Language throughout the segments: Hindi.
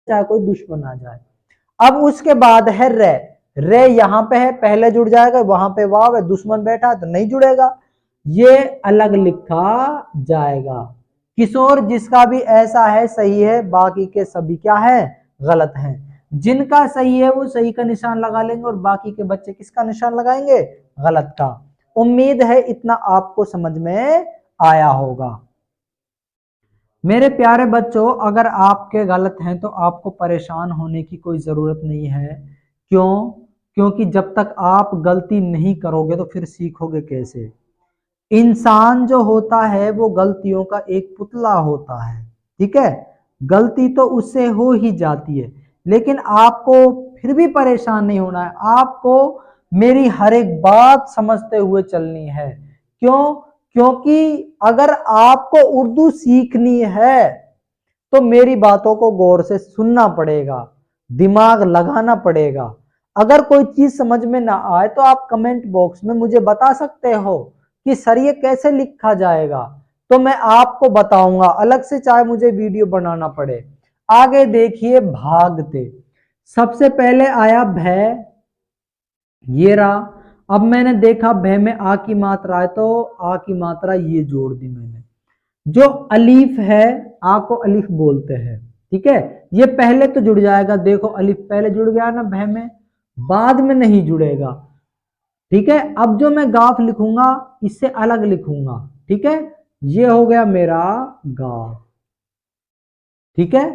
चाहे कोई दुश्मन आ जाए। अब उसके बाद है रे, रे यहाँ पे है, पहले जुड़ जाएगा, वहां पे वाव है, दुश्मन बैठा है तो नहीं जुड़ेगा, ये अलग लिखा जाएगा। किशोर जिसका भी ऐसा है सही है, बाकी के सभी क्या है, गलत हैं। जिनका सही है वो सही का निशान लगा लेंगे और बाकी के बच्चे किसका निशान लगाएंगे, गलत का। उम्मीद है इतना आपको समझ में आया होगा। मेरे प्यारे बच्चों, अगर आपके गलत हैं तो आपको परेशान होने की कोई जरूरत नहीं है। क्यों? क्योंकि जब तक आप गलती नहीं करोगे तो फिर सीखोगे कैसे। इंसान जो होता है वो गलतियों का एक पुतला होता है, ठीक है। गलती तो उससे हो ही जाती है, लेकिन आपको फिर भी परेशान नहीं होना है। आपको मेरी हर एक बात समझते हुए चलनी है। क्यों? क्योंकि अगर आपको उर्दू सीखनी है तो मेरी बातों को गौर से सुनना पड़ेगा, दिमाग लगाना पड़ेगा। अगर कोई चीज समझ में ना आए तो आप कमेंट बॉक्स में मुझे बता सकते हो कि सर ये कैसे लिखा जाएगा, तो मैं आपको बताऊंगा अलग से, चाहे मुझे वीडियो बनाना पड़े। आगे देखिए, भागते। सबसे पहले आया भय, ये रहा। अब मैंने देखा भय में आ की मात्रा है तो आ की मात्रा ये जोड़ दी मैंने। जो अलीफ है, आ को अलीफ बोलते हैं, ठीक है। ये पहले तो जुड़ जाएगा, देखो अलीफ पहले जुड़ गया ना भय में, बाद में नहीं जुड़ेगा, ठीक है। अब जो मैं गाफ लिखूंगा इससे अलग लिखूंगा, ठीक है। ये हो गया मेरा गाफ, ठीक है।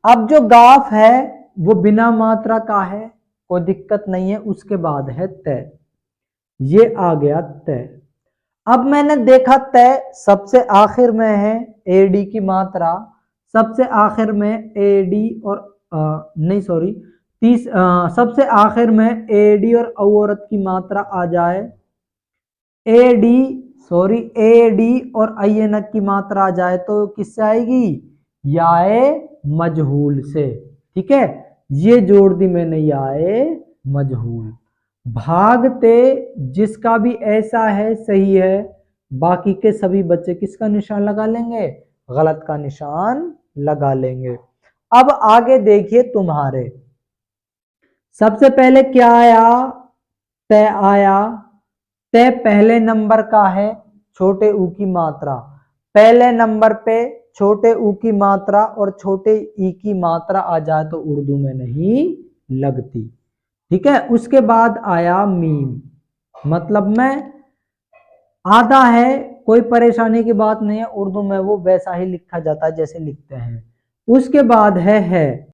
अब जो गाफ है वो बिना मात्रा का है, कोई दिक्कत नहीं है। उसके बाद है तय, ये आ गया तय। अब मैंने देखा तय सबसे आखिर में है, एडी की मात्रा सबसे आखिर में, एडी और नहीं सॉरी, सबसे आखिर में एडी और औरत की मात्रा आ जाए, एडी सॉरी एडी और अयनक की मात्रा आ जाए तो किससे आएगी, याए मजहूल से, ठीक है। ये जोड़ दी मैंने, याए मजहूल। भागते जिसका भी ऐसा है सही है, बाकी के सभी बच्चे किसका निशान लगा लेंगे, गलत का निशान लगा लेंगे। अब आगे देखिए तुम्हारे, सबसे पहले क्या आया, तय आया। तय पहले नंबर का है, छोटे ऊ की मात्रा पहले नंबर पे, छोटे ऊ की मात्रा और छोटे ई की मात्रा आ जाए तो उर्दू में नहीं लगती, ठीक है। उसके बाद आया मीम, मतलब में आधा है, कोई परेशानी की बात नहीं है, उर्दू में वो वैसा ही लिखा जाता है जैसे लिखते हैं। उसके बाद है